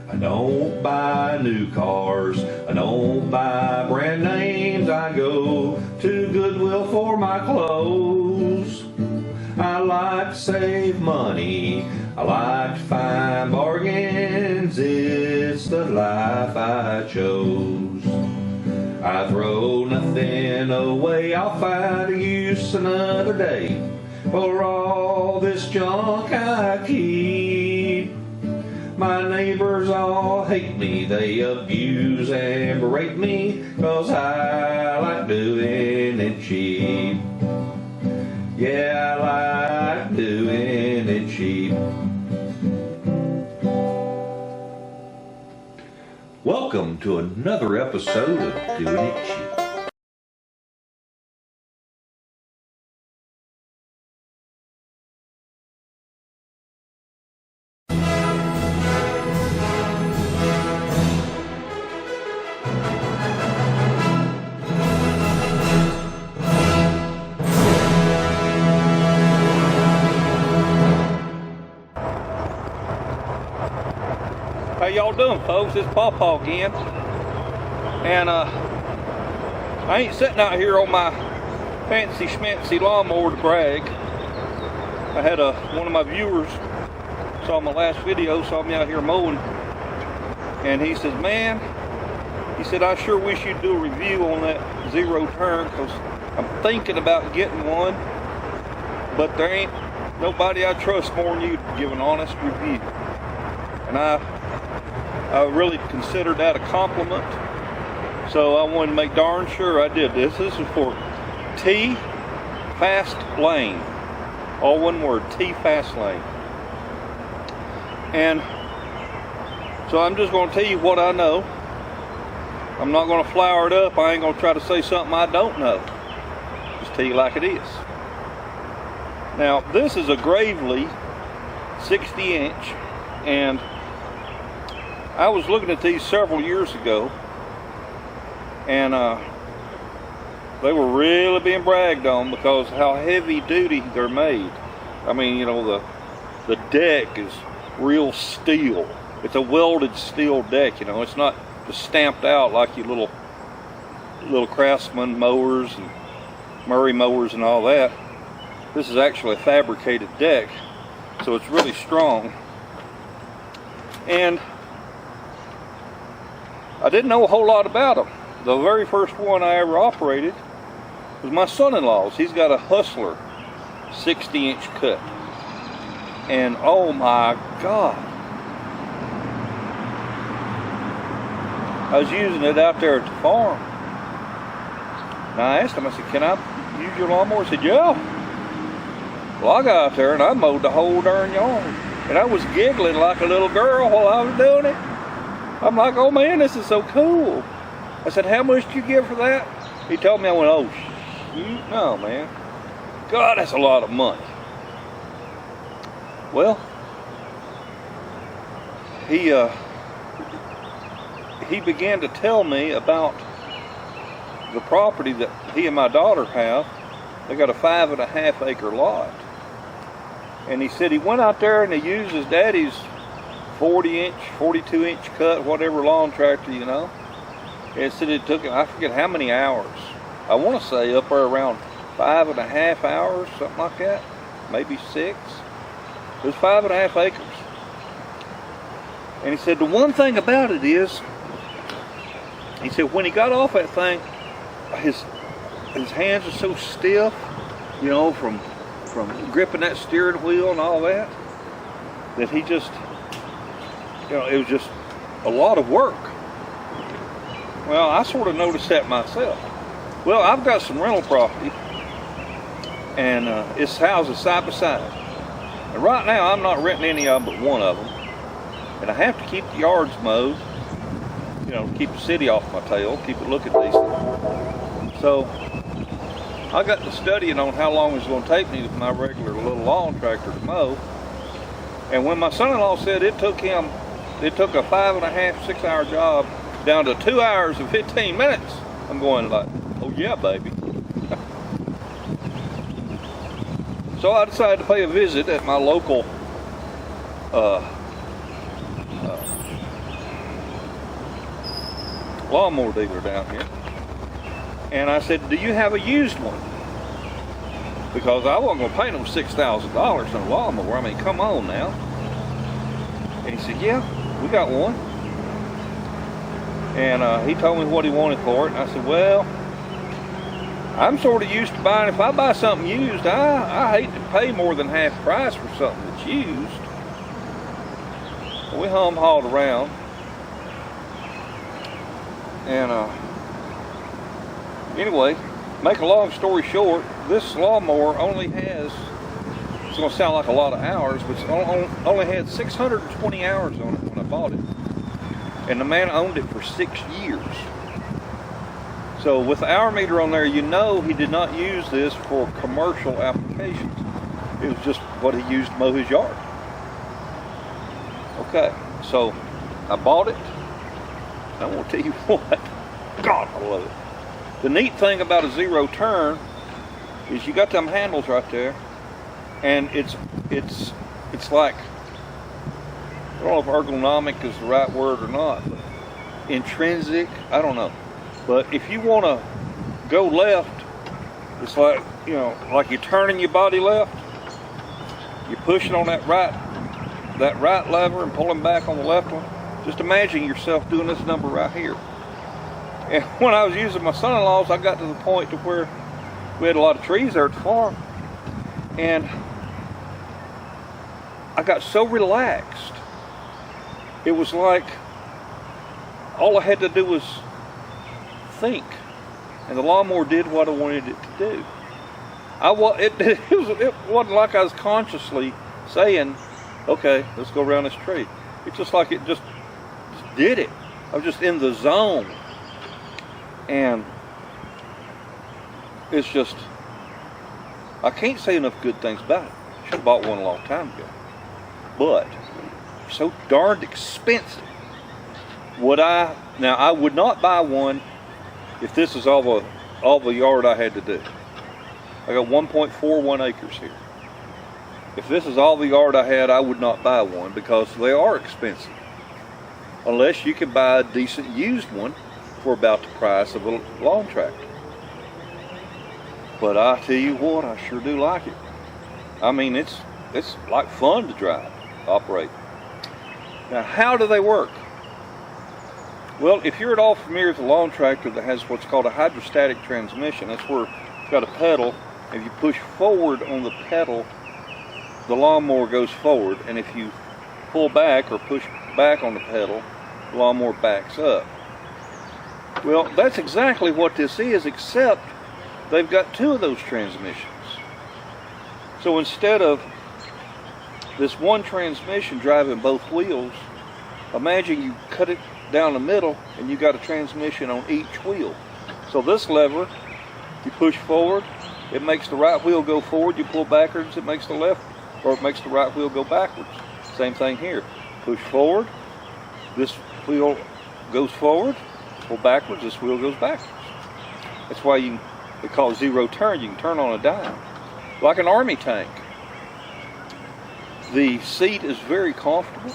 I don't buy new cars, I don't buy brand names, I go to Goodwill for my clothes. I like to save money, I like to find bargains, it's the life I chose. I throw nothing away, I'll find a use another day for all this junk I keep. My neighbors all hate me, they abuse and berate me, 'cause I like doing it cheap. Yeah, I like doing it cheap. Welcome to another episode of Doing It Cheap. How y'all doing, folks? It's PawPaw again, and I ain't sitting out here on my fancy schmancy lawnmower to brag. I had one of my viewers saw my last video, saw me out here mowing, and he says, "Man," he said, "I sure wish you'd do a review on that zero turn, because I'm thinking about getting one, but there ain't nobody I trust more than you to give an honest review." And I really considered that a compliment, so I wanted to make darn sure I did this. This is for T Fast Lane, all one word, T Fast Lane. And so I'm just going to tell you what I know. I'm not going to flower it up. I ain't going to try to say something I don't know. Just tell you like it is. Now, this is a Gravely 60-inch, and I was looking at these several years ago, and they were really being bragged on because how heavy duty they're made. I mean, you know, the deck is real steel. It's a welded steel deck, you know. It's not just stamped out like your little Craftsman mowers and Murray mowers and all that. This is actually a fabricated deck, so it's really strong. And I didn't know a whole lot about them. The very first one I ever operated was my son-in-law's. He's got a Hustler 60-inch cut. And oh my God. I was using it out there at the farm. And I asked him, I said, "Can I use your lawnmower?" He said, "Yeah." Well, I got out there and I mowed the whole darn yard. And I was giggling like a little girl while I was doing it. I'm like, "Oh man, this is so cool." I said, "How much did you give for that?" He told me. I went, "Oh, shoot, no, man. God, that's a lot of money." Well, he began to tell me about the property that he and my daughter have. They got a 5.5 acre lot. And he said he went out there and he used his daddy's 40-inch, 42-inch cut, whatever lawn tractor, you know. It said it took him, I forget how many hours. I want to say up there around 5.5 hours, something like that. Maybe 6. It was 5.5 acres. And he said the one thing about it is, he said when he got off that thing, his hands are so stiff, you know, from gripping that steering wheel and all that, that he just, you know, it was just a lot of work. Well, I sort of noticed that myself. Well, I've got some rental property, and it's houses side by side. And right now, I'm not renting any of them but one of them. And I have to keep the yards mowed, you know, to keep the city off my tail, keep it looking decent. So I got to studying on how long it's going to take me with my regular little lawn tractor to mow. And when my son-in-law said it took a 5.5, 6 hour job down to 2 hours and 15 minutes, I'm going like, oh yeah, baby. So I decided to pay a visit at my local lawnmower dealer down here. And I said, do you have a used one? Because I wasn't going to pay them $6,000 on a lawnmower. I mean, come on now. And he said, yeah, we got one. And he told me what he wanted for it. And I said, well, I'm sort of used to buying, if I buy something used, I hate to pay more than half price for something that's used. We hauled around. And anyway, make a long story short, this lawnmower only has, it's going to sound like a lot of hours, but it's only had 620 hours on it when I bought it. And the man owned it for 6 years. So with the hour meter on there, you know he did not use this for commercial applications. It was just what he used to mow his yard. Okay, so I bought it. I want to tell you what, God, I love it. The neat thing about a zero turn is you got them handles right there, and it's like, I don't know if ergonomic is the right word or not, but intrinsic, I don't know. But if you want to go left, it's like, you know, like you're turning your body left, you're pushing on that right lever and pulling back on the left one. Just imagine yourself doing this number right here. And when I was using my son-in-law's, I got to the point to where we had a lot of trees there at the farm, and I got so relaxed. It was like all I had to do was think, and the lawnmower did what I wanted it to do. It wasn't like I was consciously saying, okay, let's go around this tree. It's just like it just did it. I was just in the zone. And it's just, I can't say enough good things about it. Should have bought one a long time ago. But so darned expensive. Now I would not buy one if this is all the yard I had to do. I got 1.41 acres here. If this is all the yard I had, I would not buy one because they are expensive. Unless you can buy a decent used one for about the price of a lawn tractor. But I tell you what, I sure do like it. I mean, it's like fun to drive, operate. Now, how do they work? Well, if you're at all familiar with a lawn tractor that has what's called a hydrostatic transmission, that's where it's got a pedal. If you push forward on the pedal, the lawnmower goes forward, and if you pull back or push back on the pedal, the lawnmower backs up. Well, that's exactly what this is, except they've got two of those transmissions. So instead of this one transmission driving both wheels, imagine you cut it down the middle and you got a transmission on each wheel. So this lever, you push forward, it makes the right wheel go forward. You pull backwards, it makes the left, or it makes the right wheel go backwards. Same thing here. Push forward, this wheel goes forward. Pull backwards, this wheel goes backwards. That's why they call it zero turn. You can turn on a dime, like an army tank. The seat is very comfortable.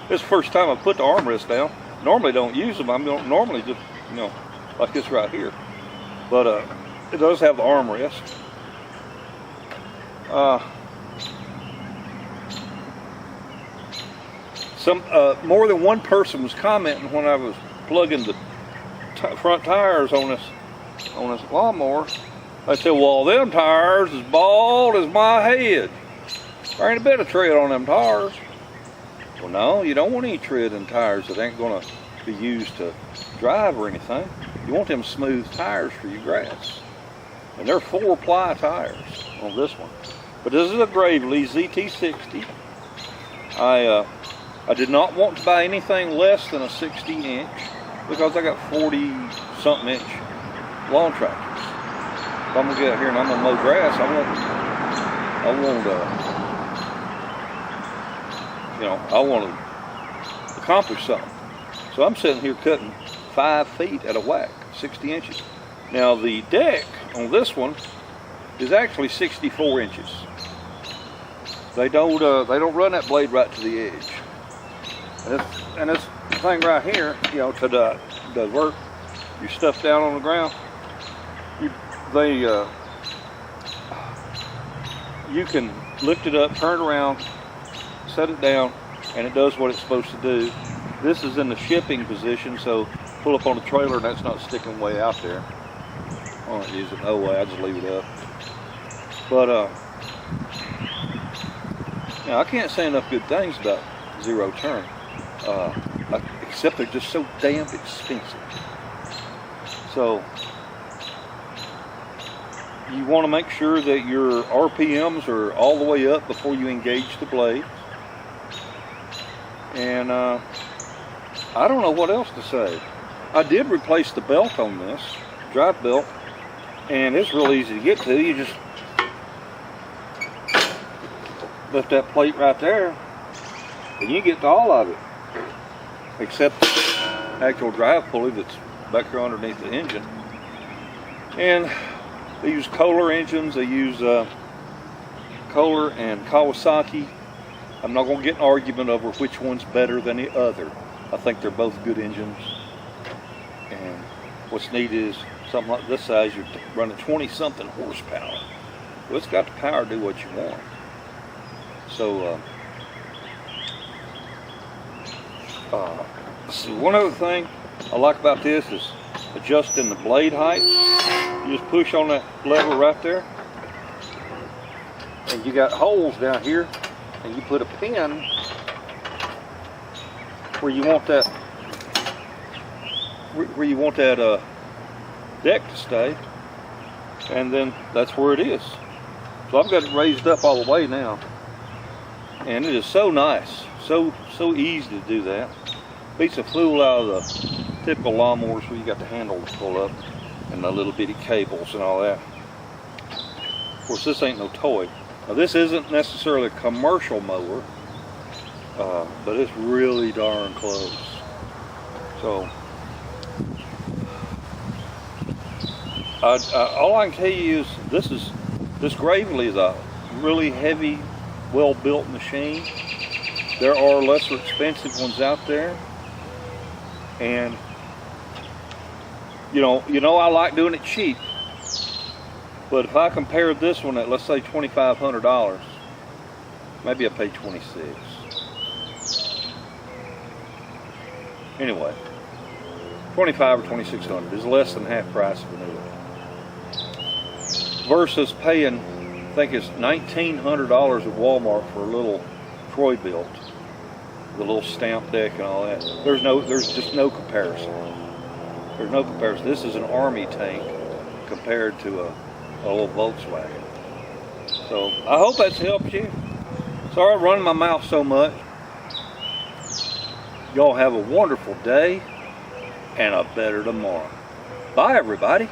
This is the first time I put the armrest down. Normally don't use them. I'm normally just, you know, like this right here. But it does have the armrest. More than one person was commenting when I was plugging the front tires on this lawnmower. They said, well, them tires is bald as my head. There ain't a bit of tread on them tires. Well, no, you don't want any tread in tires that ain't going to be used to drive or anything. You want them smooth tires for your grass. And they're 4-ply tires on this one. But this is a Gravely ZT60. I did not want to buy anything less than a 60-inch because I got 40-something inch lawn tractors. If I'm gonna get out here and I'm gonna mow grass, I want to accomplish something. So I'm sitting here cutting 5 feet at a whack, 60 inches. Now the deck on this one is actually 64 inches. They don't run that blade right to the edge. And this thing right here, you know, does work. You stuff down on the ground. You can lift it up, turn it around, set it down, and it does what it's supposed to do. This is in the shipping position, so pull up on the trailer and that's not sticking way out there. I don't use it no way, I just leave it up. But now I can't say enough good things about Zero Turn, except they're just so damn expensive. So you want to make sure that your RPMs are all the way up before you engage the blade. And I don't know what else to say. I did replace the belt on this, drive belt, and it's real easy to get to. You just lift that plate right there, and you get to all of it, except the actual drive pulley that's back here underneath the engine. And they use Kohler engines. They use Kohler and Kawasaki. I'm not going to get an argument over which one's better than the other. I think they're both good engines. And what's neat is something like this size, you're running 20-something horsepower. Well, it's got the power to do what you want. So, see, one other thing I like about this is adjusting the blade height. You just push on that lever right there, and you got holes down here, and you put a pin where you want that deck to stay, and then that's where it is. So I've got it raised up all the way now, and it is so nice, so easy to do that. Beats the fool out of the typical lawnmowers where you got the handle to pull up and the little bitty cables and all that. Of course, this ain't no toy. Now, this isn't necessarily a commercial mower, but it's really darn close. So all I can tell you is this Gravely is a really heavy, well-built machine. There are lesser expensive ones out there, and you know I like doing it cheap. But if I compare this one at, let's say, $2,500, maybe I pay $26. Anyway, $2,500 or $2,600 is less than half price of a new one. Versus paying, I think it's $1,900 at Walmart for a little Troy built, the little stamp deck and all that. There's just no comparison. There's no comparison. This is an Army tank compared to a little Volkswagen. So I hope that's helped you. Sorry I'm running my mouth so much. Y'all have a wonderful day and a better tomorrow. Bye, everybody.